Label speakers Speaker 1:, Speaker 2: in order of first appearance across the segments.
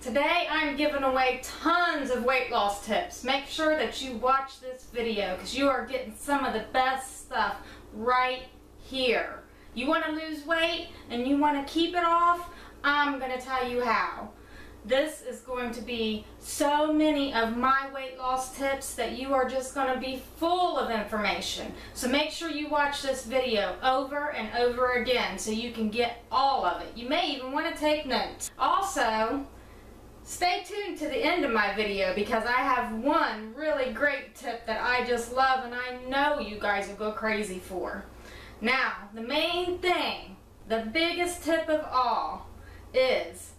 Speaker 1: Today I'm giving away tons of weight loss tips. Make sure that you watch this video because you are getting some of the best stuff right here. You want to lose weight and you want to keep it off? I'm going to tell you how. This is going to be so many of my weight loss tips that you are just going to be full of information. So make sure you watch this video over and over again so you can get all of it. You may even want to take notes. Also, stay tuned to the end of my video because I have one really great tip that I just love and I know you guys will go crazy for. Now, the main thing, the biggest tip of all is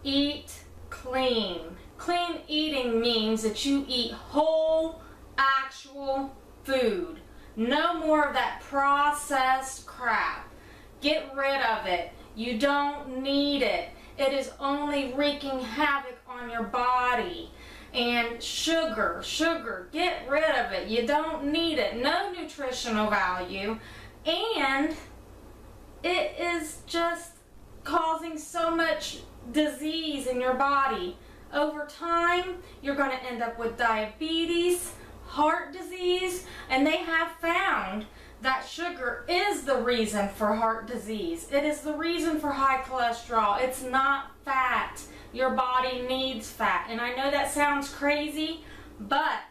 Speaker 1: eat clean. Clean eating means that you eat whole, actual food. No more of that processed crap. Get rid of it. You don't need it. It is only wreaking havoc on your body. And sugar, get rid of it. You don't need it. No nutritional value. And it is just causing so much disease in your body. Over time, you're going to end up with diabetes, heart disease, and they have found that sugar is the reason for heart disease. It is the reason for high cholesterol. It's not fat. Your body needs fat. And I know that sounds crazy, but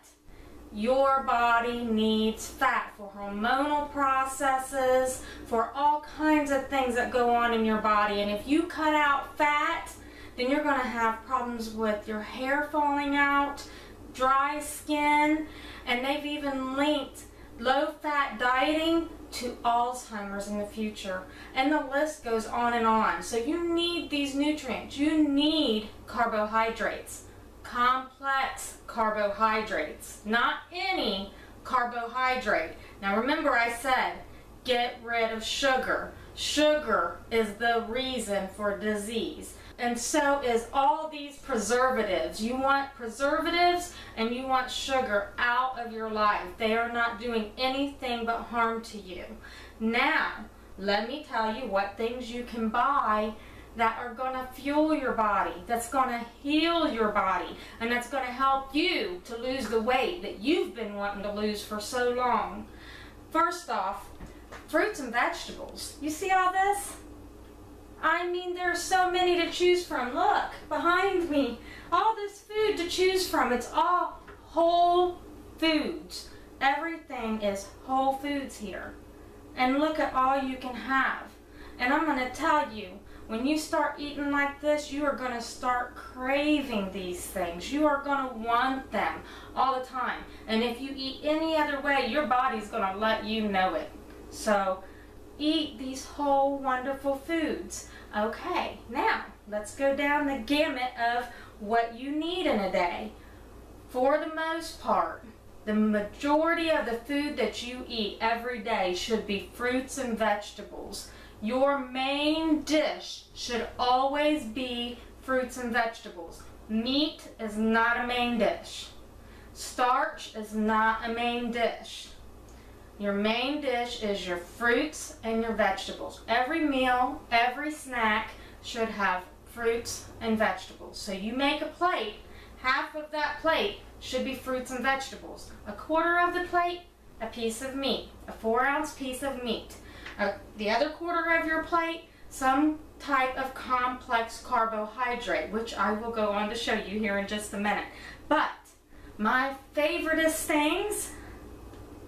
Speaker 1: your body needs fat for hormonal processes, for all kinds of things that go on in your body. And if you cut out fat, then you're going to have problems with your hair falling out, dry skin, and they've even linked low-fat dieting to Alzheimer's in the future. And the list goes on and on. So you need these nutrients. You need carbohydrates. Complex carbohydrates. Not any carbohydrate. Now remember I said, get rid of sugar. Sugar is the reason for disease. And so is all these preservatives. You want preservatives and you want sugar out of your life. They are not doing anything but harm to you. Now, let me tell you what things you can buy that are going to fuel your body, that's going to heal your body, and that's going to help you to lose the weight that you've been wanting to lose for so long. First off, fruits and vegetables. You see all this? I mean, there's so many to choose from. Look, behind me, all this food to choose from. It's all whole foods. Everything is whole foods here. And look at all you can have. And I'm going to tell you, when you start eating like this, you are going to start craving these things. You are going to want them all the time. And if you eat any other way, your body's going to let you know it. So, eat these whole wonderful foods. Okay, now let's go down the gamut of what you need in a day. For the most part, the majority of the food that you eat every day should be fruits and vegetables. Your main dish should always be fruits and vegetables. Meat is not a main dish. Starch is not a main dish. Your main dish is your fruits and your vegetables. Every meal, every snack should have fruits and vegetables. So you make a plate, half of that plate should be fruits and vegetables. A quarter of the plate, a piece of meat, a 4-ounce piece of meat. The other quarter of your plate, some type of complex carbohydrate, which I will go on to show you here in just a minute. But my favoriteest things,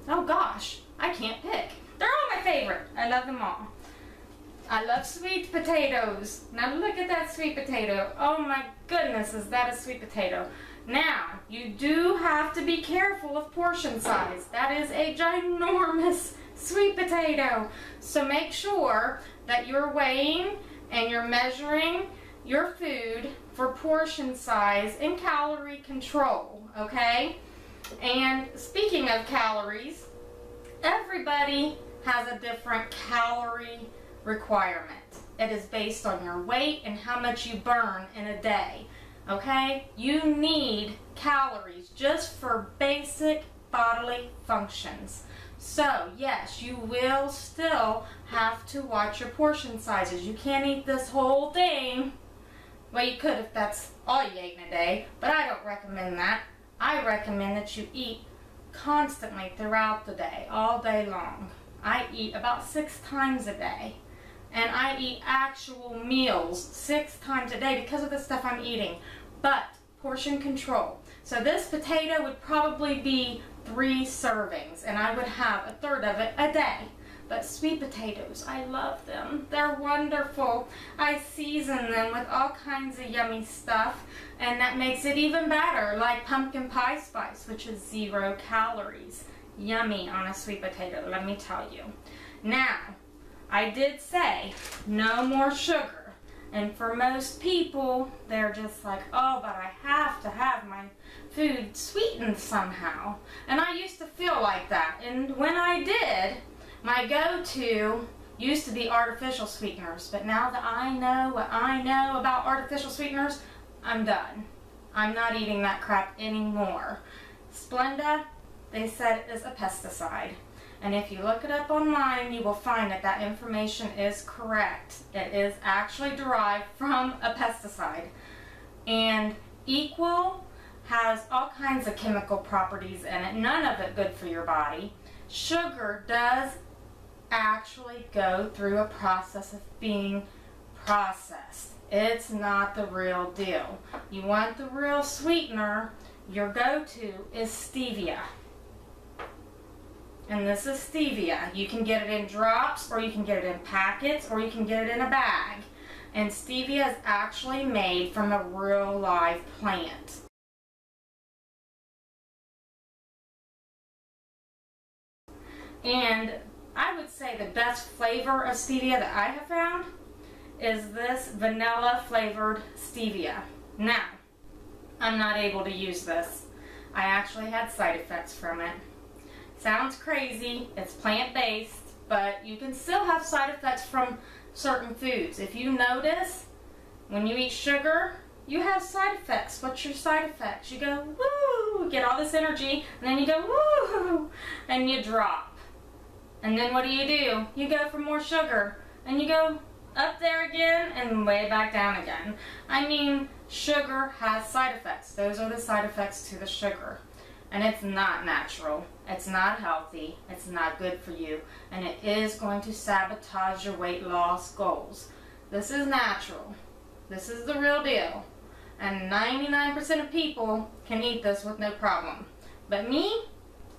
Speaker 1: oh gosh, I can't pick. They're all my favorite. I love them all. I love sweet potatoes. Now look at that sweet potato. Oh my goodness, is that a sweet potato? Now, you do have to be careful of portion size. That is a ginormous sweet potato. So make sure that you're weighing and you're measuring your food for portion size and calorie control, okay? And speaking of calories, everybody has a different calorie requirement. It is based on your weight and how much you burn in a day, okay? You need calories just for basic bodily functions. So, yes, you will still have to watch your portion sizes. You can't eat this whole thing Well, you could if that's all you ate in a day, but I don't recommend that. I recommend that you eat constantly throughout the day, all day long. I eat about 6 times a day. And I eat actual meals 6 times a day because of the stuff I'm eating. But portion control. So this potato would probably be 3 servings, and I would have a third of it a day. But sweet potatoes, I love them. They're wonderful. I season them with all kinds of yummy stuff, and that makes it even better, like pumpkin pie spice, which is 0 calories. Yummy on a sweet potato, let me tell you. Now, I did say no more sugar. And for most people, they're just like, oh, but I have to have my food sweetened somehow. And I used to feel like that. And when I did, my go-to used to be artificial sweeteners. But now that I know what I know about artificial sweeteners, I'm done. I'm not eating that crap anymore. Splenda, they said, is a pesticide. And if you look it up online, you will find that that information is correct. It is actually derived from a pesticide. And Equal has all kinds of chemical properties in it, none of it good for your body. Sugar does actually go through a process of being processed. It's not the real deal. You want the real sweetener, your go-to is stevia. And this is stevia. You can get it in drops, or you can get it in packets, or you can get it in a bag. And stevia is actually made from a real live plant. And I would say the best flavor of stevia that I have found is this vanilla flavored stevia. Now, I'm not able to use this. I actually had side effects from it. Sounds crazy, it's plant-based, but you can still have side effects from certain foods. If you notice, when you eat sugar, you have side effects. What's your side effects? You go, woo, get all this energy, and then you go, woo, and you drop. And then what do? You go for more sugar, and you go up there again, and way back down again. I mean, sugar has side effects. Those are the side effects to the sugar. And it's not natural, it's not healthy, it's not good for you, and it is going to sabotage your weight loss goals. This is natural. This is the real deal. And 99% of people can eat this with no problem. But me,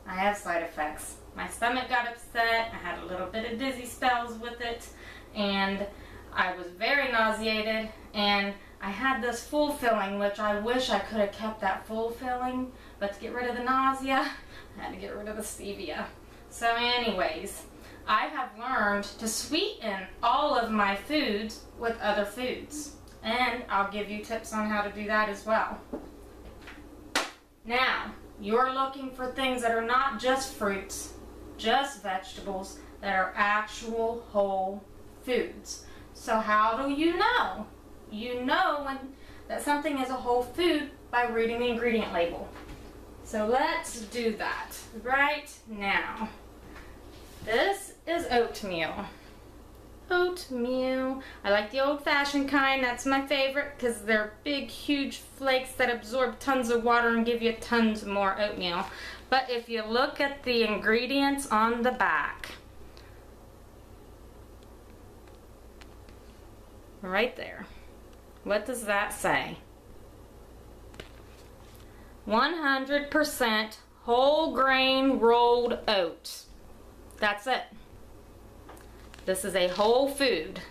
Speaker 1: I have side effects. My stomach got upset, I had a little bit of dizzy spells with it, and I was very nauseated, and I had this full filling, which I wish I could have kept that full filling, but to get rid of the nausea, I had to get rid of the stevia. So anyways, I have learned to sweeten all of my foods with other foods. And I'll give you tips on how to do that as well. Now, you're looking for things that are not just fruits, just vegetables, that are actual whole foods. So how do you know? You know that something is a whole food by reading the ingredient label. So let's do that right now. This is oatmeal. Oatmeal. I like the old-fashioned kind. That's my favorite because they're big, huge flakes that absorb tons of water and give you tons more oatmeal. But if you look at the ingredients on the back, right there, what does that say? 100% whole grain rolled oats. That's it. This is a whole food.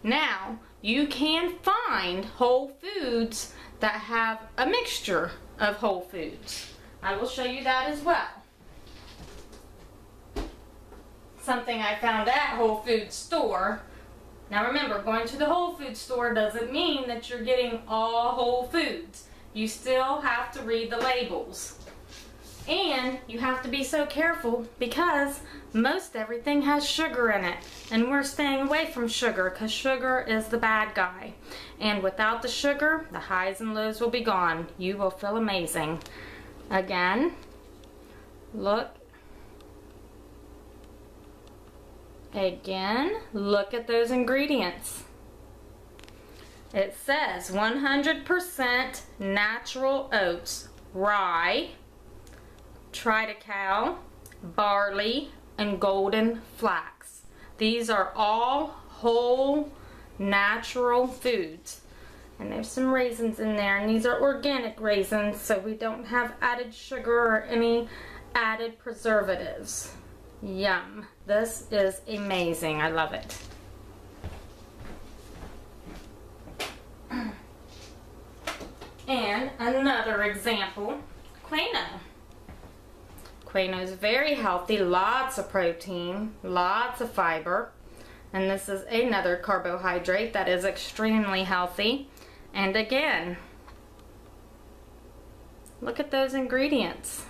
Speaker 1: Now, you can find whole foods that have a mixture of whole foods. I will show you that as well. Something I found at Whole Foods store. Now remember, going to the Whole Foods store doesn't mean that you're getting all whole foods. You still have to read the labels. And you have to be so careful because most everything has sugar in it. And we're staying away from sugar because sugar is the bad guy. And without the sugar, the highs and lows will be gone. You will feel amazing. Again, look. Again, look at those ingredients. It says 100% natural oats, rye, triticale, barley, and golden flax. These are all whole natural foods. And there's some raisins in there, and these are organic raisins, so we don't have added sugar or any added preservatives. Yum. This is amazing. I love it. And another example, quinoa. Quinoa is very healthy, lots of protein, lots of fiber, and this is another carbohydrate that is extremely healthy. And again, look at those ingredients.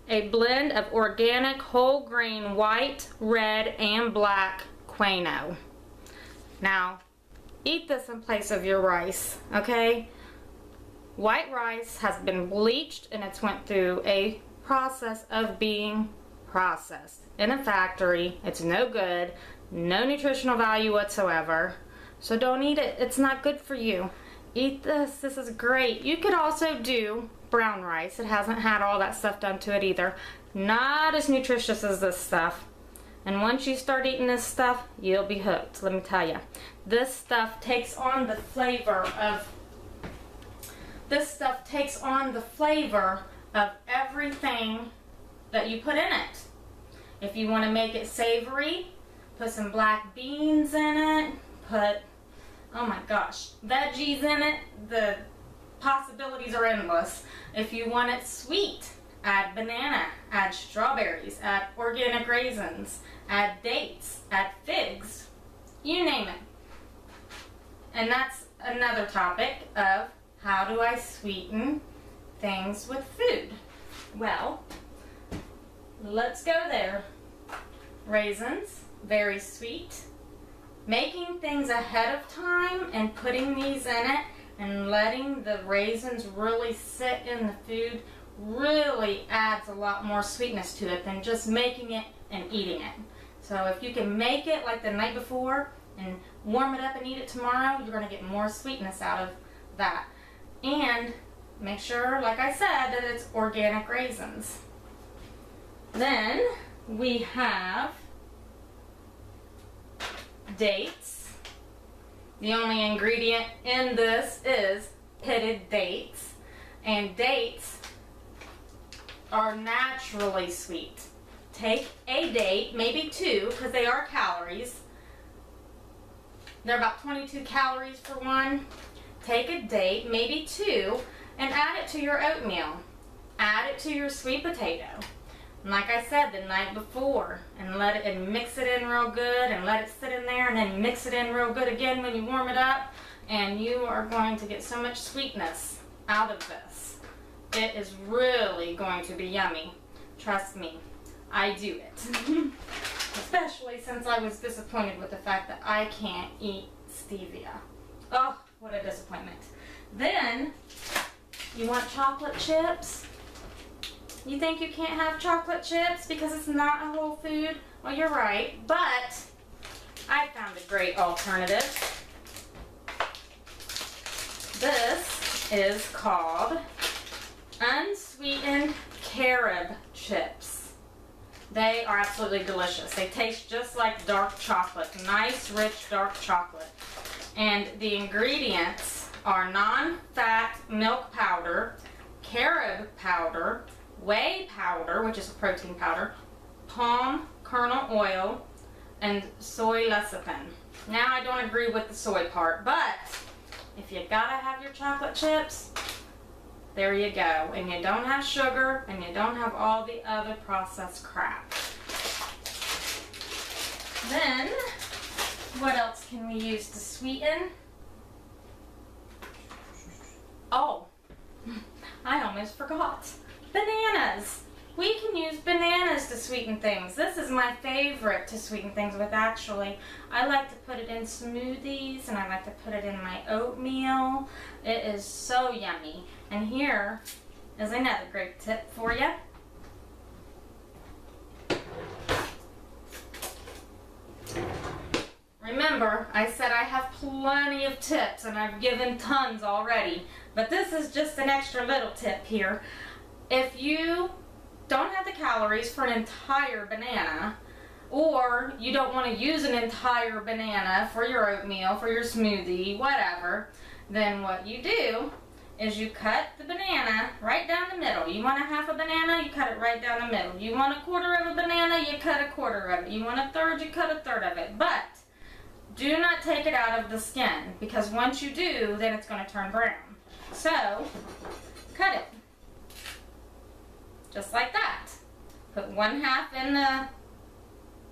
Speaker 1: A blend of organic whole grain white, red, and black quinoa. Now, eat this in place of your rice, okay? White rice has been bleached and it's went through a process of being processed in a factory. It's no good, no nutritional value whatsoever. So don't eat it. It's not good for you. Eat this. This is great. You could also do brown rice. It hasn't had all that stuff done to it either. Not as nutritious as this stuff. And once you start eating this stuff, you'll be hooked. Let me tell you. This stuff takes on the flavor of everything that you put in it. If you want to make it savory, put some black beans in it. Put, oh my gosh, veggies in it. The possibilities are endless. If you want it sweet, add banana, add strawberries, add organic raisins, add dates, add figs, you name it. And that's another topic of how do I sweeten things with food. Well, let's go there. Raisins, very sweet. Making things ahead of time and putting these in it and letting the raisins really sit in the food really adds a lot more sweetness to it than just making it and eating it. So if you can make it like the night before and warm it up and eat it tomorrow, you're going to get more sweetness out of that. And make sure, like I said, that it's organic raisins. Then we have dates. The only ingredient in this is pitted dates, and dates are naturally sweet. Take a date, maybe two, because they are calories. They're about 22 calories for one. Take a date, maybe two, and add it to your oatmeal. Add it to your sweet potato. And like I said, the night before, and let it and mix it in real good, and let it sit in there, and then mix it in real good again when you warm it up, and you are going to get so much sweetness out of this. It is really going to be yummy. Trust me, I do it. Especially since I was disappointed with the fact that I can't eat stevia. Oh, what a disappointment. Then, you want chocolate chips? You think you can't have chocolate chips because it's not a whole food? Well, you're right, but I found a great alternative. This is called unsweetened carob chips. They are absolutely delicious. They taste just like dark chocolate, nice, rich, dark chocolate. And the ingredients are non-fat milk powder, carob powder, whey powder, which is a protein powder, palm kernel oil, and soy lecithin. Now, I don't agree with the soy part, but if you gotta have your chocolate chips, there you go. And you don't have sugar, and you don't have all the other processed crap. Then, what else can we use to sweeten? Oh, I almost forgot. Bananas. We can use bananas to sweeten things. This is my favorite to sweeten things with, actually. I like to put it in smoothies, and I like to put it in my oatmeal. It is so yummy. And here is another great tip for you. Remember, remember, I said I have plenty of tips and I've given tons already, but this is just an extra little tip here. If you don't have the calories for an entire banana, or you don't want to use an entire banana for your oatmeal, for your smoothie, whatever, then what you do is you cut the banana right down the middle. You want a half a banana, you cut it right down the middle. You want a quarter of a banana, you cut a quarter of it. You want a third, you cut a third of it. But do not take it out of the skin, because once you do, then it's going to turn brown. So, cut it. Just like that. Put one half in a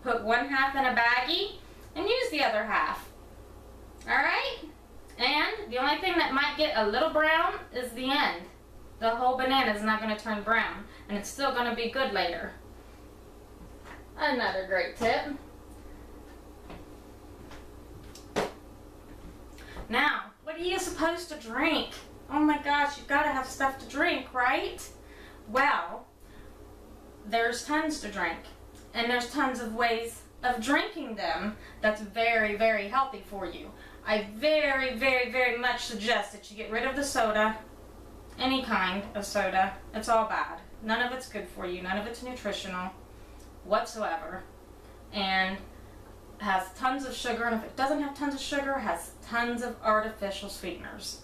Speaker 1: baggie and use the other half. Alright? And the only thing that might get a little brown is the end. The whole banana is not going to turn brown, and it's still going to be good later. Another great tip. Now, what are you supposed to drink? Oh my gosh, you've got to have stuff to drink, right? Well, there's tons to drink, and there's tons of ways of drinking them that's very, very healthy for you. I very, very, very much suggest that you get rid of the soda, any kind of soda. It's all bad. None of it's good for you. None of it's nutritional whatsoever, and has tons of sugar, and if it doesn't have tons of sugar, it has tons of artificial sweeteners.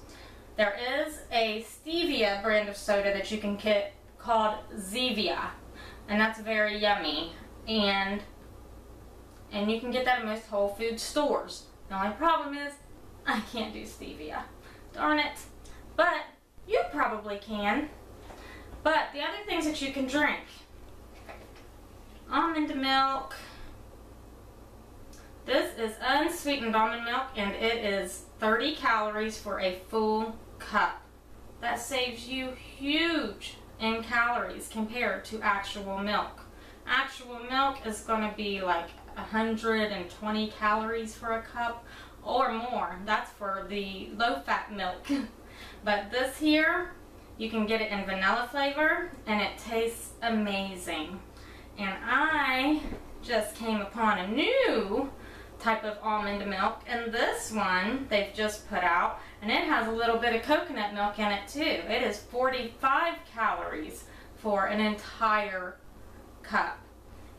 Speaker 1: There is a stevia brand of soda that you can get called Zevia, and that's very yummy, and you can get that at most Whole Foods stores. The only problem is I can't do stevia. Darn it. But you probably can. But the other things that you can drink: almond milk. This is unsweetened almond milk, and it is 30 calories for a full cup. That saves you huge in calories compared to actual milk. Actual milk is going to be like 120 calories for a cup or more. That's for the low-fat milk. But this here, you can get it in vanilla flavor, and it tastes amazing. And I just came upon a new type of almond milk, and this one they've just put out, and it has a little bit of coconut milk in it too. It is 45 calories for an entire cup,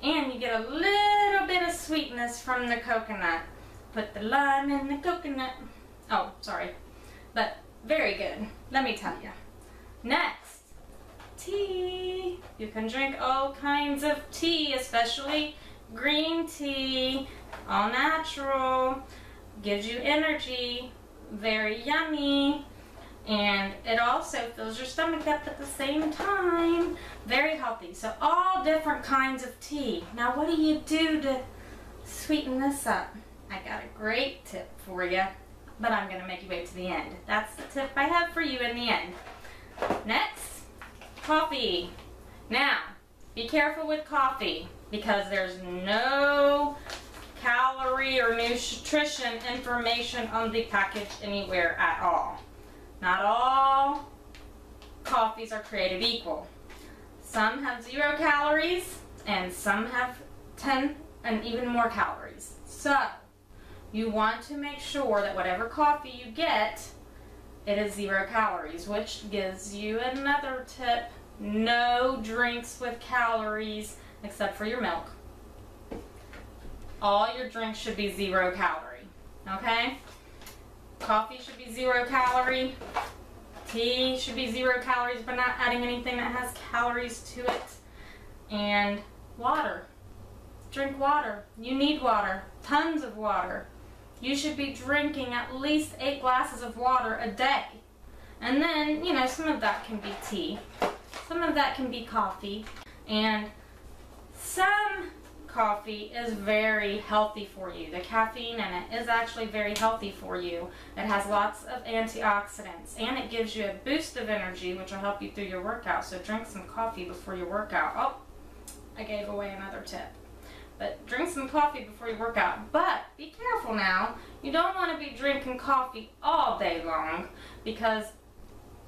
Speaker 1: and you get a little bit of sweetness from the coconut. Put the lime in the coconut. Oh, sorry, but very good, let me tell you. Next, tea. You can drink all kinds of tea, especially green tea, all natural, gives you energy, very yummy, and it also fills your stomach up at the same time. Very healthy. So all different kinds of tea. Now what do you do to sweeten this up? I got a great tip for you, but I'm going to make you wait to the end. That's the tip I have for you in the end. Next, coffee. Now, be careful with coffee, because there's no calorie or nutrition information on the package anywhere at all. Not all coffees are created equal. Some have 0 calories, and some have 10 and even more calories. So, you want to make sure that whatever coffee you get, it is 0 calories, which gives you another tip: no drinks with calories except for your milk. All your drinks should be 0 calorie, okay? Coffee should be 0 calorie. Tea should be 0 calories, but not adding anything that has calories to it. And water. Drink water. You need water. Tons of water. You should be drinking at least 8 glasses of water a day. And then, you know, some of that can be tea. Some of that can be coffee. And some coffee is very healthy for you. The caffeine in it is actually very healthy for you. It has lots of antioxidants, and it gives you a boost of energy, which will help you through your workout. So drink some coffee before your workout. Oh, I gave away another tip. But drink some coffee before your workout. But be careful now. You don't want to be drinking coffee all day long, because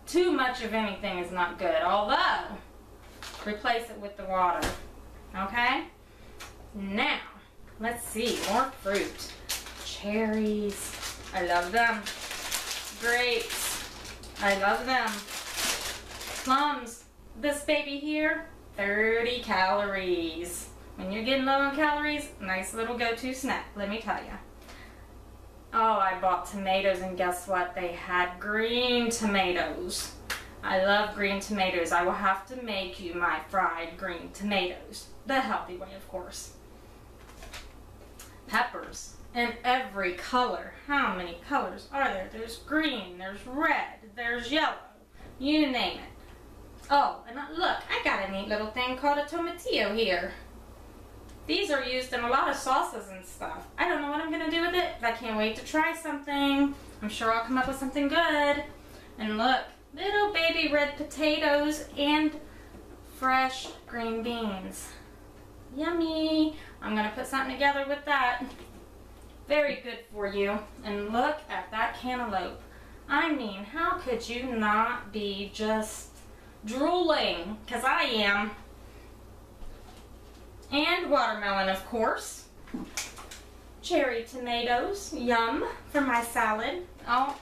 Speaker 1: too much of anything is not good. Although, replace it with the water. Okay? Now, let's see, more fruit. Cherries, I love them. Grapes, I love them. Plums, this baby here, 30 calories. When you're getting low on calories, nice little go-to snack, let me tell you. Oh, I bought tomatoes, and guess what? They had green tomatoes. I love green tomatoes. I will have to make you my fried green tomatoes. The healthy way, of course. Peppers in every color. How many colors are there? There's green, there's red, there's yellow. You name it. Oh, and look, I got a neat little thing called a tomatillo here. These are used in a lot of sauces and stuff. I don't know what I'm going to do with it, but I can't wait to try something. I'm sure I'll come up with something good. And look, little baby red potatoes and fresh green beans. Yummy. I'm going to put something together with that. Very good for you. And look at that cantaloupe. I mean, how could you not be just drooling? Because I am. And watermelon, of course. Cherry tomatoes, yum, for my salad. Oh,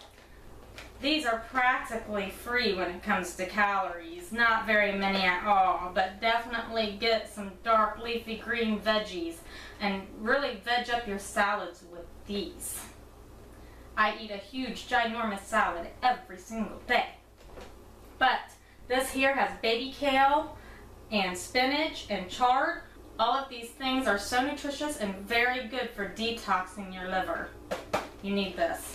Speaker 1: these are practically free when it comes to calories. Not very many at all, but definitely get some dark leafy green veggies and really veg up your salads with these. I eat a huge, ginormous salad every single day. But this here has baby kale and spinach and chard. All of these things are so nutritious and very good for detoxing your liver. You need this.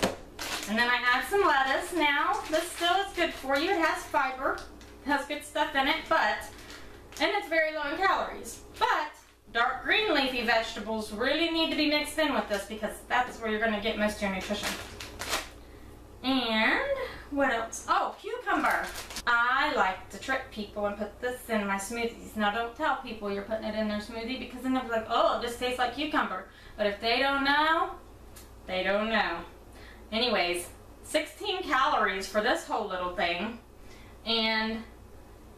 Speaker 1: And then I add some lettuce now. This still is good for you. It has fiber, it has good stuff in it, and it's very low in calories. But dark green leafy vegetables really need to be mixed in with this because that's where you're going to get most of your nutrition. And what else? Oh, cucumber. I like to trick people and put this in my smoothies. Now don't tell people you're putting it in their smoothie because then they'll be like, oh, it just tastes like cucumber. But if they don't know, they don't know. Anyways, 16 calories for this whole little thing. And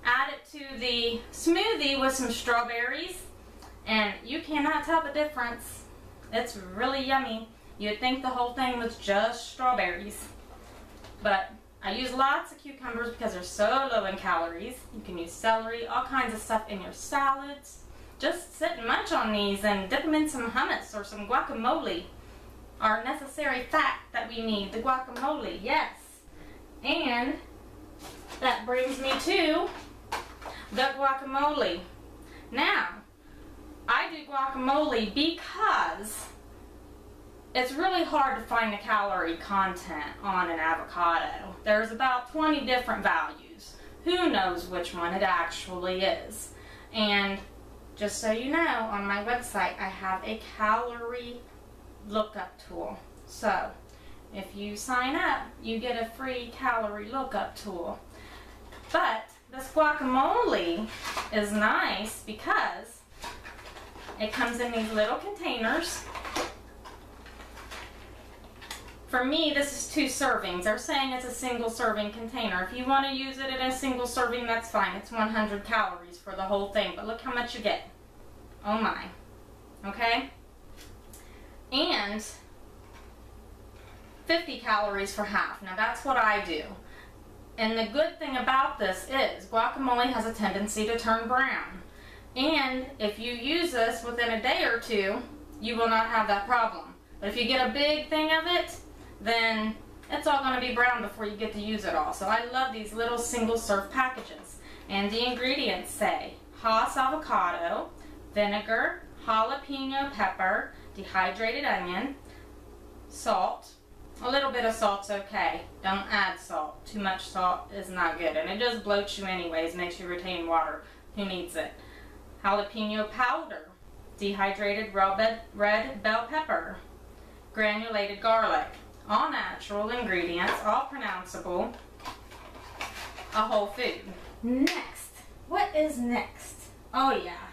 Speaker 1: add it to the smoothie with some strawberries. And you cannot tell the difference. It's really yummy. You'd think the whole thing was just strawberries. But I use lots of cucumbers because they're so low in calories. You can use celery, all kinds of stuff in your salads. Just sit and munch on these and dip them in some hummus or some guacamole. Our necessary fat that we need, the guacamole, yes. And that brings me to the guacamole. Now, I do guacamole because it's really hard to find the calorie content on an avocado. There's about 20 different values. Who knows which one it actually is? And just so you know, on my website I have a calorie lookup tool. So if you sign up, you get a free calorie lookup tool. But this guacamole is nice because it comes in these little containers. For me, this is 2 servings. They're saying it's a single serving container. If you want to use it in a single serving, that's fine. It's 100 calories for the whole thing, but look how much you get. Oh my. Okay? And 50 calories for half. Now that's what I do. And the good thing about this is guacamole has a tendency to turn brown. And if you use this within a day or 2, you will not have that problem. But if you get a big thing of it, then it's all going to be brown before you get to use it all. So I love these little single serve packages. And the ingredients say Hass avocado, vinegar, jalapeno pepper, dehydrated onion, salt. A little bit of salt's okay. Don't add salt. Too much salt is not good. And it just bloats you anyways, makes you retain water. Who needs it? Jalapeno powder, dehydrated red bell pepper, granulated garlic. All natural ingredients, all pronounceable, a whole food. Next, what is next? Oh yeah,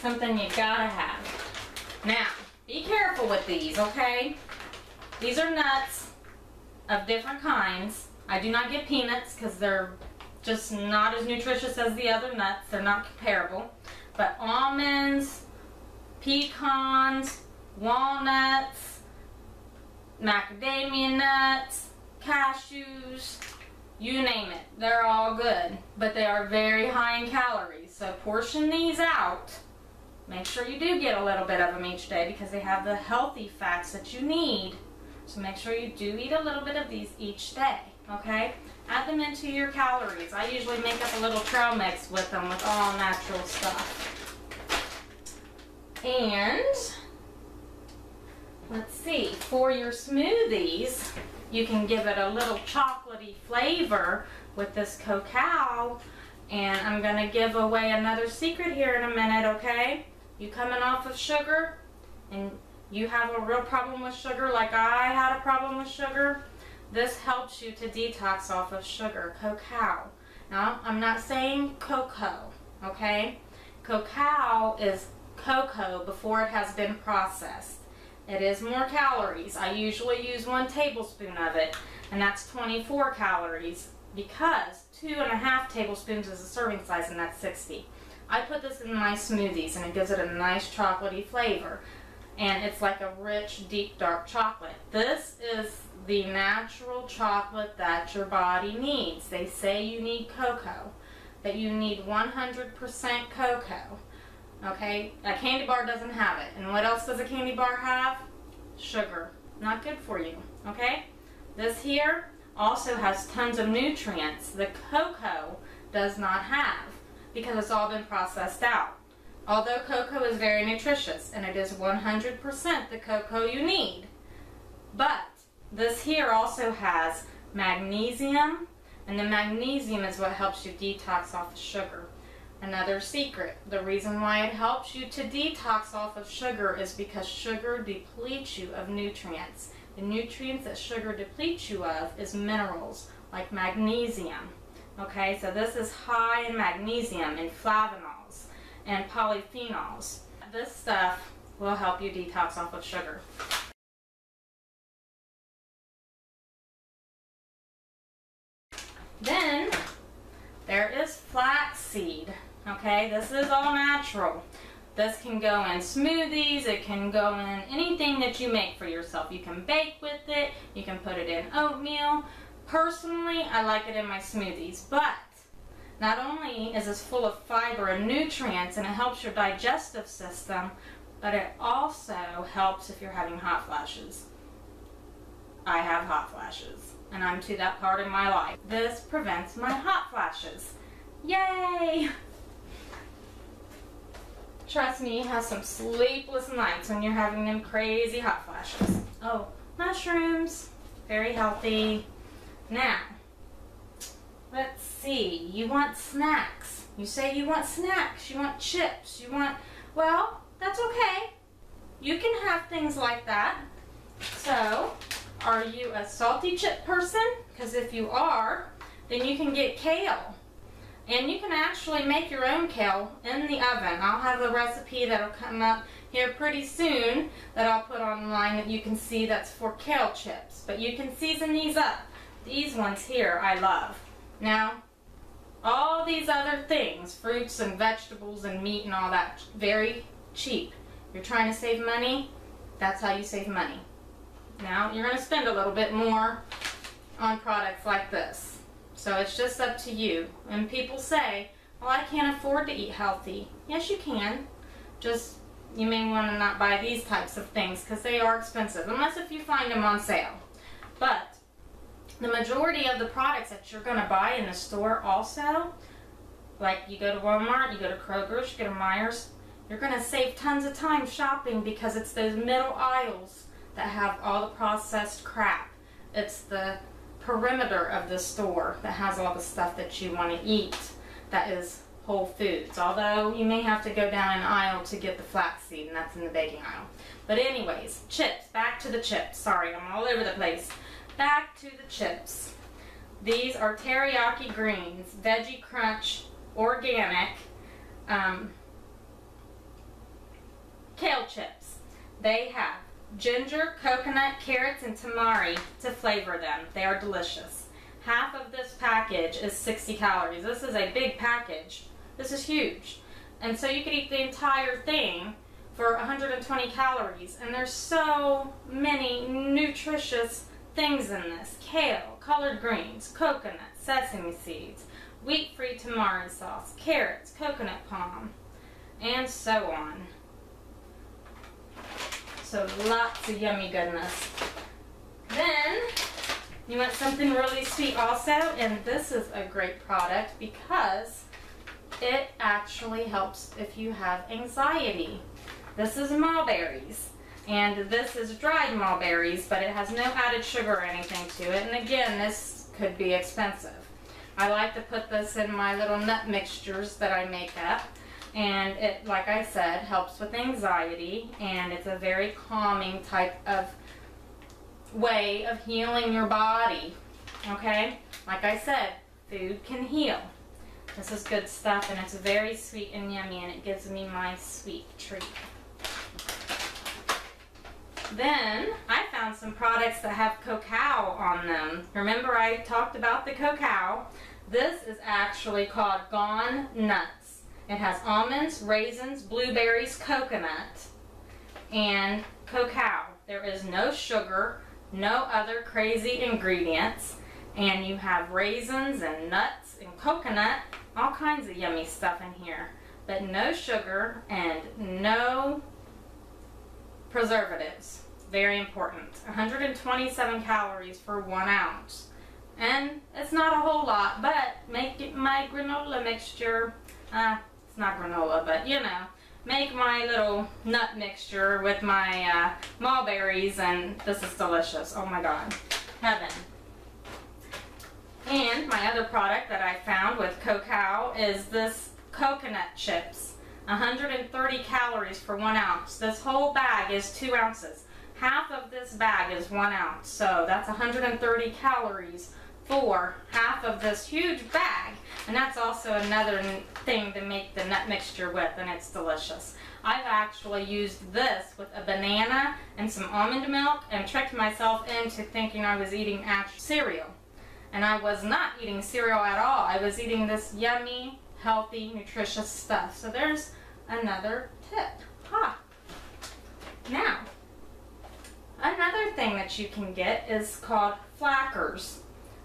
Speaker 1: something you gotta have. Now, be careful with these, okay? These are nuts of different kinds. I do not get peanuts because they're just not as nutritious as the other nuts. They're not comparable. But almonds, pecans, walnuts, macadamia nuts, cashews, you name it. They're all good, but they are very high in calories. So portion these out. Make sure you do get a little bit of them each day because they have the healthy fats that you need. So make sure you do eat a little bit of these each day, okay? Add them into your calories. I usually make up a little trail mix with them with all natural stuff. And let's see, for your smoothies, you can give it a little chocolatey flavor with this cacao. And I'm going to give away another secret here in a minute, okay? You coming off of sugar and you have a real problem with sugar like I had a problem with sugar, this helps you to detox off of sugar, cacao. Now, I'm not saying cocoa, okay? Cacao is cocoa before it has been processed. It is more calories. I usually use 1 tablespoon of it, and that's 24 calories because 2.5 tablespoons is a serving size, and that's 60. I put this in my smoothies, and it gives it a nice chocolatey flavor. And it's like a rich, deep, dark chocolate. This is the natural chocolate that your body needs. They say you need cocoa, that you need 100% cocoa. Okay, a candy bar doesn't have it. And what else does a candy bar have? Sugar. Not good for you, okay? This here also has tons of nutrients the cocoa does not have because it's all been processed out. Although cocoa is very nutritious and it is 100% the cocoa you need. But this here also has magnesium, and the magnesium is what helps you detox off of sugar. Another secret, the reason why it helps you to detox off of sugar is because sugar depletes you of nutrients. The nutrients that sugar depletes you of is minerals like magnesium. Okay, so this is high in magnesium and flavonols and polyphenols. This stuff will help you detox off of sugar. Then there is flaxseed. Okay, this is all natural. This can go in smoothies, it can go in anything that you make for yourself. You can bake with it, you can put it in oatmeal. Personally, I like it in my smoothies, but not only is this full of fiber and nutrients and it helps your digestive system, but it also helps if you're having hot flashes. I have hot flashes, and I'm to that part in my life. This prevents my hot flashes. Yay! Trust me, you have some sleepless nights when you're having them crazy hot flashes. Oh, mushrooms, very healthy. Now, let's see, you want snacks. You say you want snacks, you want chips, you want, well, that's okay. You can have things like that. So, are you a salty chip person? Because if you are, then you can get kale. And you can actually make your own kale in the oven. I'll have a recipe that'll come up here pretty soon that I'll put online that you can see that's for kale chips. But you can season these up. These ones here I love. Now, all these other things, fruits and vegetables and meat and all that, very cheap. You're trying to save money, that's how you save money. Now, you're going to spend a little bit more on products like this. So it's just up to you. And people say, well, I can't afford to eat healthy. Yes, you can. Just, you may want to not buy these types of things because they are expensive, unless if you find them on sale. But the majority of the products that you're going to buy in the store also, like you go to Walmart, you go to Kroger's, you go to Meijer's, you're going to save tons of time shopping because it's those middle aisles that have all the processed crap. It's the perimeter of the store that has all the stuff that you want to eat that is whole foods. Although you may have to go down an aisle to get the flaxseed, and that's in the baking aisle. But anyways, chips. Back to the chips. Sorry, I'm all over the place. Back to the chips. These are teriyaki greens, Veggie Crunch, organic, kale chips. They have ginger, coconut, carrots, and tamari to flavor them. They are delicious. Half of this package is 60 calories. This is a big package. This is huge. And so you could eat the entire thing for 120 calories. And there's so many nutritious things in this. Kale, collard greens, coconut, sesame seeds, wheat-free tamari sauce, carrots, coconut palm, and so on. So lots of yummy goodness. Then you want something really sweet also, and this is a great product because it actually helps if you have anxiety. This is mulberries, and this is dried mulberries, but it has no added sugar or anything to it. And again, this could be expensive. I like to put this in my little nut mixtures that I make up, and it, like I said, helps with anxiety, and it's a very calming type of way of healing your body. Okay, like I said, food can heal. This is good stuff, and it's very sweet and yummy, and it gives me my sweet treat. Then I found some products that have cacao on them. Remember I talked about the cacao? This is actually called Gone Nuts. It has almonds, raisins, blueberries, coconut, and cacao. There is no sugar, no other crazy ingredients, and you have raisins and nuts and coconut, all kinds of yummy stuff in here, but no sugar and no preservatives. Very important. 127 calories for 1 ounce. And it's not a whole lot, but make my granola mixture, it's not granola, but you know, make my little nut mixture with my mulberries, and this is delicious. Oh my God, heaven. And my other product that I found with cacao is this coconut chips. 130 calories for 1 ounce. This whole bag is 2 ounces. Half of this bag is 1 ounce, so that's 130 calories for half of this huge bag. And that's also another thing to make the nut mixture with, and it's delicious. I've actually used this with a banana and some almond milk and tricked myself into thinking I was eating actual cereal. And I was not eating cereal at all. I was eating this yummy, healthy, nutritious stuff. So there's another tip. Ha! Now, another thing that you can get is called flackers.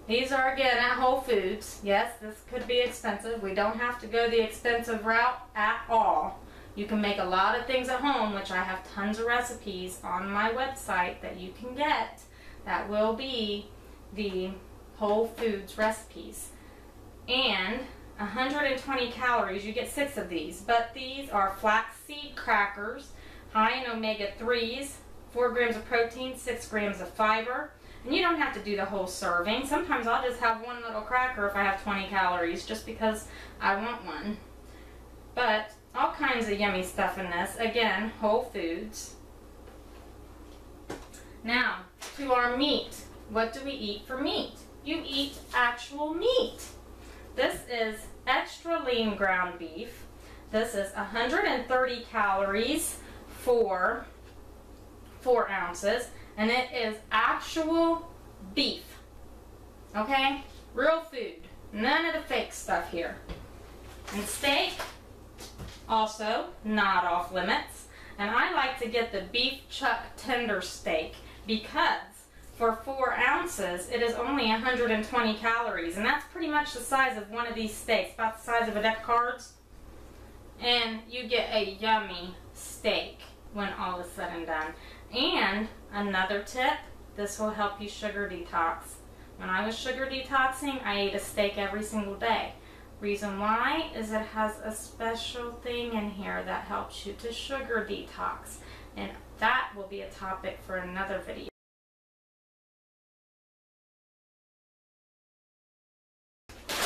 Speaker 1: These are again at Whole Foods. Yes, this could be expensive. We don't have to go the expensive route at all. You can make a lot of things at home, which I have tons of recipes on my website that you can get that will be the Whole Foods recipes. And 120 calories, you get 6 of these. But these are flaxseed crackers, high in omega-3s, 4 grams of protein, 6 grams of fiber. And you don't have to do the whole serving. Sometimes I'll just have one little cracker if I have 20 calories, just because I want one. But all kinds of yummy stuff in this. Again, Whole Foods. Now, to our meat. What do we eat for meat? You eat actual meat. This is extra lean ground beef. This is 130 calories for 4 ounces. And it is actual beef. Okay? Real food. None of the fake stuff here. And steak, also not off limits. And I like to get the beef chuck tender steak because for 4 ounces it is only 120 calories. And that's pretty much the size of one of these steaks, about the size of a deck of cards. And you get a yummy steak when all is said and done. And another tip, this will help you sugar detox. When I was sugar detoxing, I ate a steak every single day. Reason why is it has a special thing in here that helps you to sugar detox. And that will be a topic for another video.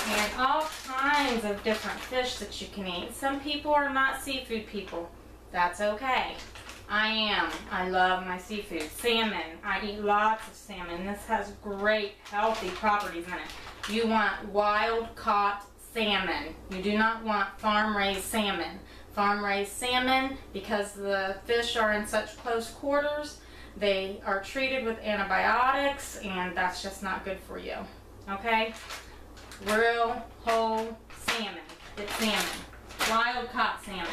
Speaker 1: And all kinds of different fish that you can eat. Some people are not seafood people. That's okay. I am. I love my seafood. Salmon. I eat lots of salmon. This has great healthy properties in it. You want wild caught salmon. You do not want farm raised salmon. Farm raised salmon, because the fish are in such close quarters, they are treated with antibiotics, and that's just not good for you. Okay? Real whole salmon. It's salmon. Wild caught salmon.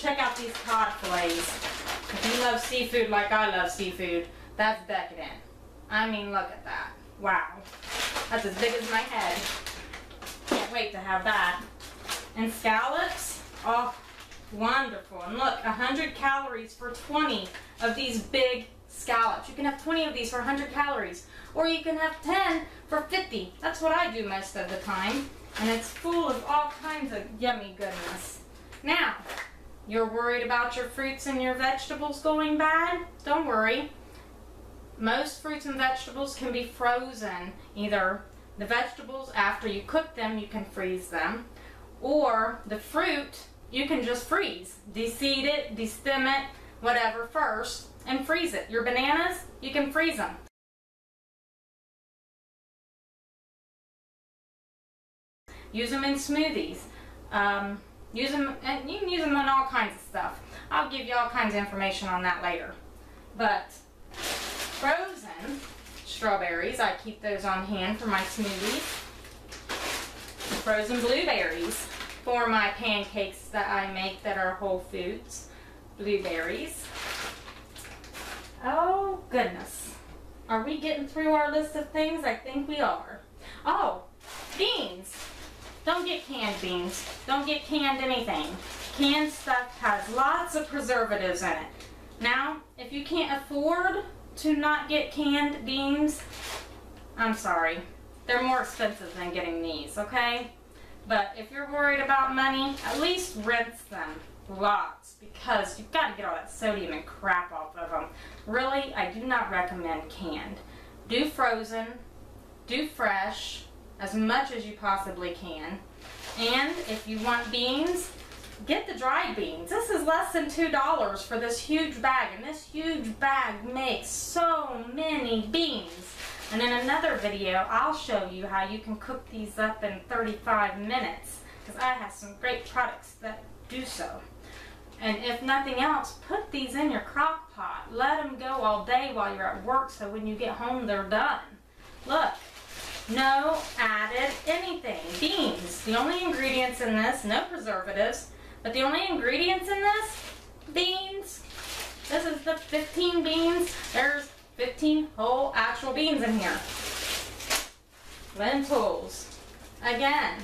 Speaker 1: check out these cod fillets. If you love seafood like I love seafood, that's decadent. I mean, look at that. Wow. That's as big as my head. Can't wait to have that. And scallops, oh, wonderful. And look, 100 calories for 20 of these big scallops. You can have 20 of these for 100 calories. Or you can have 10 for 50. That's what I do most of the time. And it's full of all kinds of yummy goodness. Now, you're worried about your fruits and your vegetables going bad? Don't worry. Most fruits and vegetables can be frozen. Either the vegetables, after you cook them, you can freeze them. Or the fruit, you can just freeze. De-seed it, de-stem it, whatever first, and freeze it. Your bananas, you can freeze them. Use them in smoothies. Use them, and you can use them on all kinds of stuff. I'll give you all kinds of information on that later. But frozen strawberries, I keep those on hand for my smoothies. Frozen blueberries for my pancakes that I make that are whole foods. Blueberries. Oh goodness. Are we getting through our list of things? I think we are. Oh, beans. Don't get canned beans. Don't get canned anything. Canned stuff has lots of preservatives in it. Now, if you can't afford to not get canned beans, I'm sorry. They're more expensive than getting these, okay? But if you're worried about money, at least rinse them lots, because you've got to get all that sodium and crap off of them. Really, I do not recommend canned. Do frozen, do fresh, as much as you possibly can. And if you want beans, get the dried beans. This is less than $2 for this huge bag, and this huge bag makes so many beans. And in another video, I'll show you how you can cook these up in 35 minutes, because I have some great products that do so. And if nothing else, put these in your crock pot. Let them go all day while you're at work, so when you get home, they're done. Look. No added anything. Beans. The only ingredients in this, no preservatives, but the only ingredients in this, beans. This is the 15 beans. There's 15 whole actual beans in here. Lentils. Again,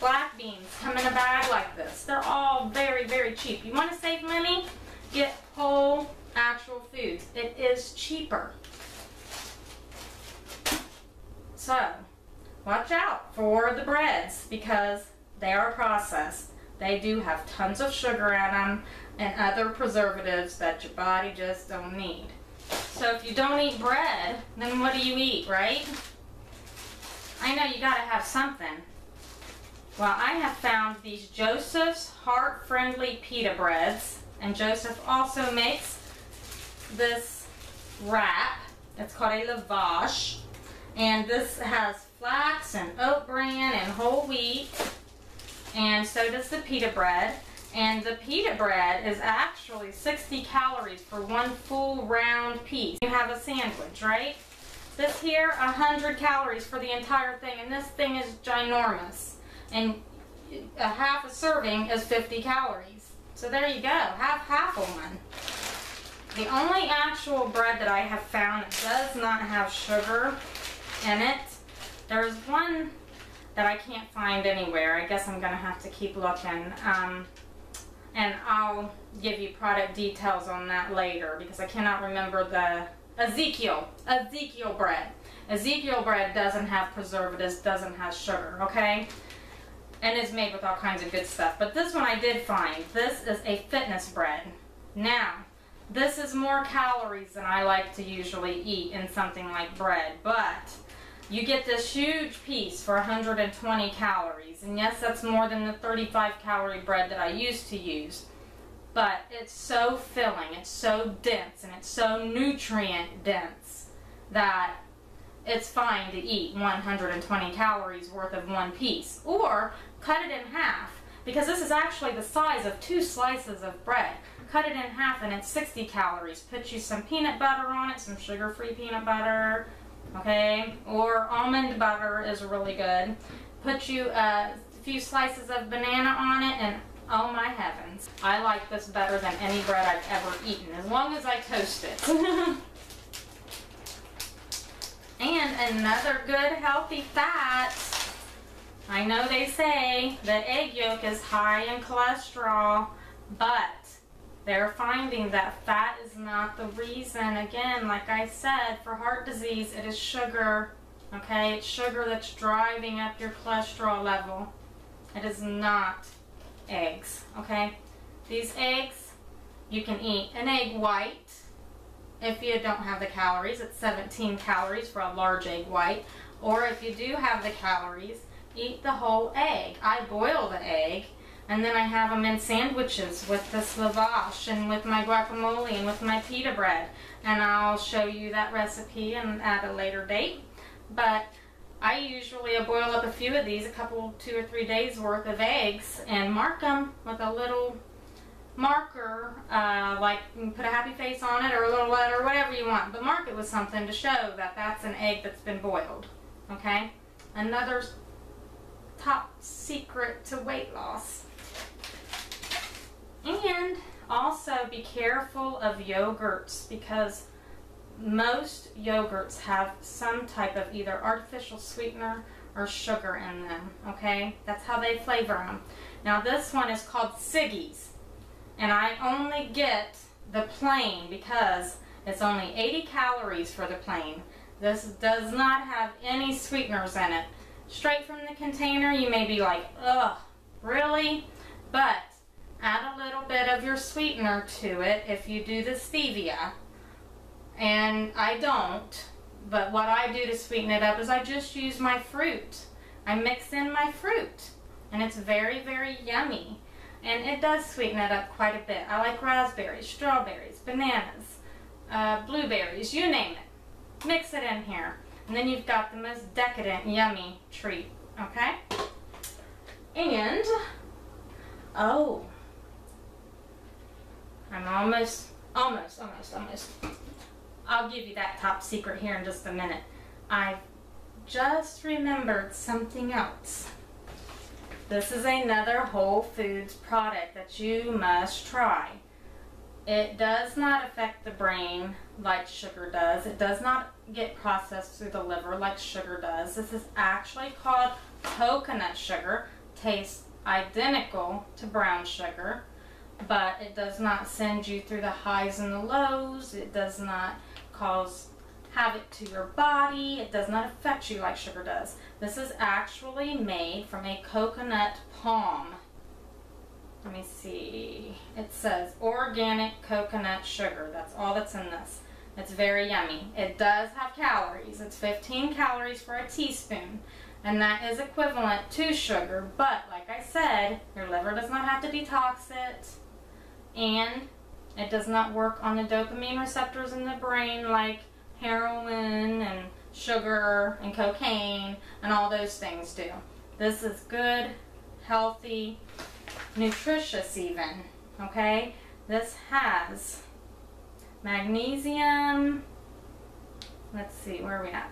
Speaker 1: black beans come in a bag like this. They're all very, very cheap. You want to save money? Get whole actual foods. It is cheaper. So, watch out for the breads, because they are processed. They do have tons of sugar in them and other preservatives that your body just don't need. So if you don't eat bread, then what do you eat, right? I know you gotta have something. Well, I have found these Joseph's Heart-Friendly Pita Breads, and Joseph also makes this wrap. It's called a lavash. And this has flax and oat bran and whole wheat, and so does the pita bread. And the pita bread is actually 60 calories for one full round piece. You have a sandwich, right? This here, 100 calories for the entire thing, and this thing is ginormous. And a half a serving is 50 calories. So there you go, have half of one. The only actual bread that I have found that does not have sugar in it, there's one that I can't find anywhere. I guess I'm going to have to keep looking. And I'll give you product details on that later, because I cannot remember the Ezekiel bread. Ezekiel bread doesn't have preservatives, doesn't have sugar, okay? And it's made with all kinds of good stuff. But this one I did find. This is a fitness bread. Now, this is more calories than I like to usually eat in something like bread, but you get this huge piece for 120 calories. And yes, that's more than the 35 calorie bread that I used to use. But it's so filling, it's so dense, and it's so nutrient dense that it's fine to eat 120 calories worth of one piece. Or cut it in half, because this is actually the size of 2 slices of bread. Cut it in half and it's 60 calories. Put you some peanut butter on it, some sugar-free peanut butter, okay? Or almond butter is really good. Put you a few slices of banana on it, and Oh my heavens. I like this better than any bread I've ever eaten, as long as I toast it. And another good healthy fat. I know they say that egg yolk is high in cholesterol, but they're finding that fat is not the reason. Again, like I said, for heart disease, it is sugar. Okay, it's sugar that's driving up your cholesterol level. It is not eggs, okay? These eggs, you can eat an egg white if you don't have the calories. It's 17 calories for a large egg white. Or if you do have the calories, eat the whole egg. I boil the egg, and then I have them in sandwiches with this lavash and with my guacamole and with my pita bread. And I'll show you that recipe at a later date. But I usually boil up a few of these, a couple, 2 or 3 days worth of eggs, and mark them with a little marker, like you can put a happy face on it or a little letter, whatever you want, but mark it with something to show that that's an egg that's been boiled. Okay? Another top secret to weight loss. And also be careful of yogurts, because most yogurts have some type of either artificial sweetener or sugar in them, okay? That's how they flavor them. Now this one is called Siggy's, and I only get the plain because it's only 80 calories for the plain. This does not have any sweeteners in it. Straight from the container, you may be like, ugh, really? But add a little bit of your sweetener to it if you do the stevia. And I don't, but what I do to sweeten it up is I just use my fruit. I mix in my fruit, and it's very, very yummy. And it does sweeten it up quite a bit. I like raspberries, strawberries, bananas, blueberries, you name it. Mix it in here. And then you've got the most decadent, yummy treat, okay? And, oh, I'm almost. I'll give you that top secret here in just a minute. I've just remembered something else. This is another Whole Foods product that you must try. It does not affect the brain like sugar does. It does not get processed through the liver like sugar does. This is actually called coconut sugar. Tastes identical to brown sugar, but it does not send you through the highs and the lows. It does not cause havoc to your body. It does not affect you like sugar does. This is actually made from a coconut palm. Let me see. It says organic coconut sugar. That's all that's in this. It's very yummy. It does have calories. It's 15 calories for a teaspoon, and that is equivalent to sugar. But like I said, your liver does not have to detox it, and it does not work on the dopamine receptors in the brain like heroin and sugar and cocaine and all those things do. This is good, healthy, nutritious even, okay? This has magnesium. Let's see, where are we at?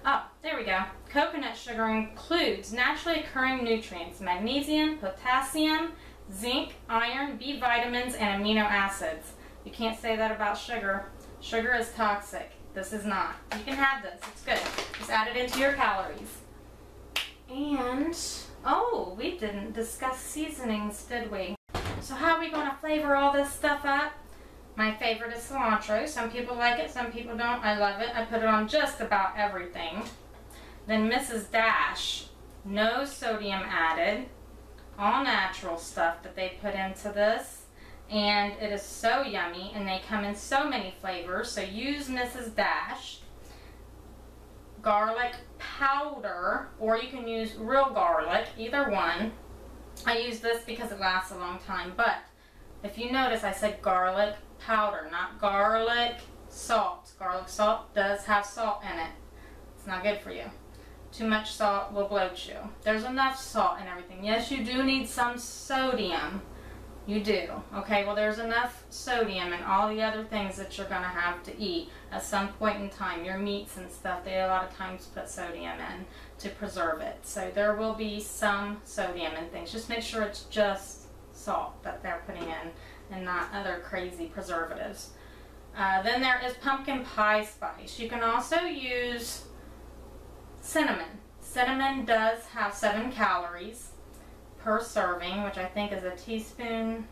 Speaker 1: Oh, there we go. Coconut sugar includes naturally occurring nutrients, magnesium, potassium, zinc, iron, B vitamins, and amino acids. You can't say that about sugar. Sugar is toxic. This is not. You can have this. It's good. Just add it into your calories. And, oh, we didn't discuss seasonings, did we? So how are we going to flavor all this stuff up? My favorite is cilantro. Some people like it, some people don't. I love it. I put it on just about everything. Then Mrs. Dash, no sodium added. All natural stuff that they put into this. And it is so yummy, and they come in so many flavors. So use Mrs. Dash. Garlic powder, or you can use real garlic, either one. I use this because it lasts a long time, but if you notice I said garlic powder, not garlic salt. Garlic salt does have salt in it. It's not good for you. Too much salt will bloat you. There's enough salt in everything. Yes, you do need some sodium. You do. Okay, well there's enough sodium in all the other things that you're going to have to eat at some point in time. Your meats and stuff, they a lot of times put sodium in to preserve it. So there will be some sodium in things. Just make sure it's just salt that they're putting in and not other crazy preservatives. Then there is pumpkin pie spice. You can also use cinnamon. Cinnamon does have 7 calories per serving, which I think is a teaspoon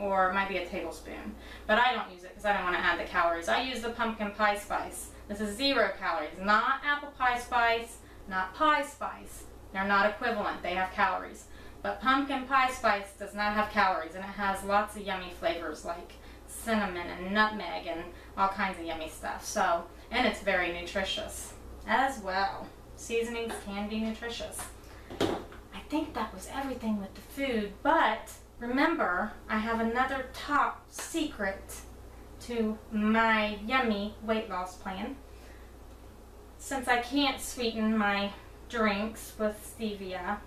Speaker 1: or it might be a tablespoon. But I don't use it because I don't want to add the calories. I use the pumpkin pie spice. This is 0 calories, not apple pie spice, not pie spice. They're not equivalent. They have calories. But pumpkin pie spice does not have calories, and it has lots of yummy flavors like cinnamon and nutmeg and all kinds of yummy stuff. So, and it's very nutritious as well. Seasonings can be nutritious. I think that was everything with the food, but remember, I have another top secret to my yummy weight loss plan. Since I can't sweeten my drinks with stevia,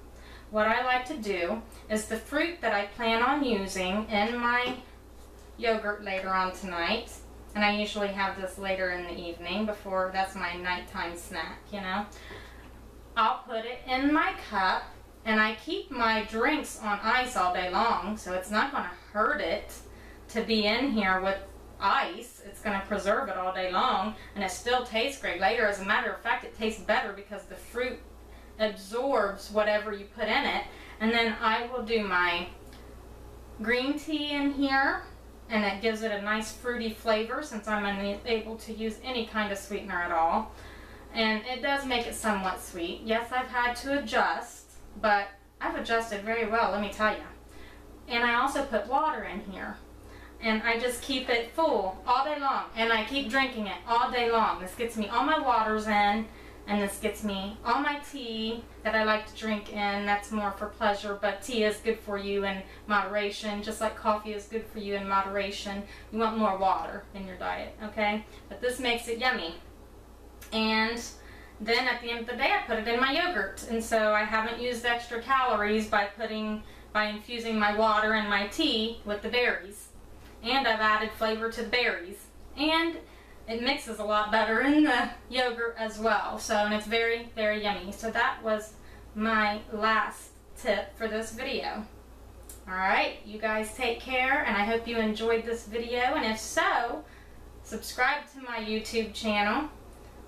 Speaker 1: what I like to do is the fruit that I plan on using in my yogurt later on tonight, and I usually have this later in the evening before, that's my nighttime snack, you know. I'll put it in my cup, and I keep my drinks on ice all day long, so it's not going to hurt it to be in here with ice. It's going to preserve it all day long, and it still tastes great later. As a matter of fact, it tastes better because the fruit absorbs whatever you put in it. And then I will do my green tea in here, and it gives it a nice fruity flavor since I'm unable to use any kind of sweetener at all. And it does make it somewhat sweet. Yes, I've had to adjust, but I've adjusted very well, let me tell you. And I also put water in here. And I just keep it full all day long. And I keep drinking it all day long. This gets me all my waters in. And this gets me all my tea that I like to drink in. That's more for pleasure. But tea is good for you in moderation. Just like coffee is good for you in moderation. You want more water in your diet, okay? But this makes it yummy. And then at the end of the day, I put it in my yogurt. And so I haven't used extra calories by infusing my water and my tea with the berries. And I've added flavor to the berries. And it mixes a lot better in the yogurt as well. So, and it's very, very yummy. So that was my last tip for this video. Alright, you guys take care, and I hope you enjoyed this video. And if so, subscribe to my YouTube channel.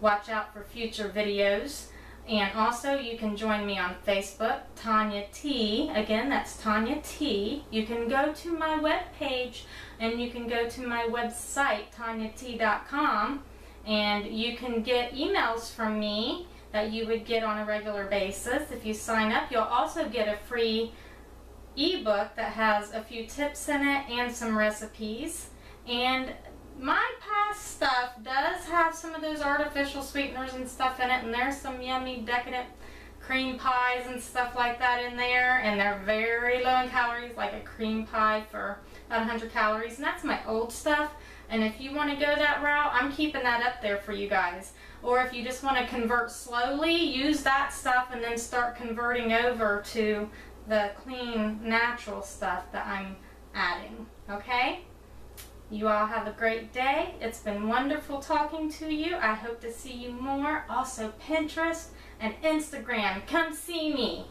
Speaker 1: Watch out for future videos. And also, you can join me on Facebook, Tanya T. Again, that's Tanya T. You can go to my webpage, and you can go to my website, tanyat.com, and you can get emails from me that you would get on a regular basis. If you sign up, you'll also get a free ebook that has a few tips in it and some recipes. And my past stuff does have some of those artificial sweeteners and stuff in it, and there's some yummy decadent cream pies and stuff like that in there, and they're very low in calories, like a cream pie for about 100 calories, and that's my old stuff. And if you want to go that route, I'm keeping that up there for you guys. Or if you just want to convert slowly, use that stuff and then start converting over to the clean, natural stuff that I'm adding, okay? You all have a great day. It's been wonderful talking to you. I hope to see you more. Also Pinterest and Instagram. Come see me.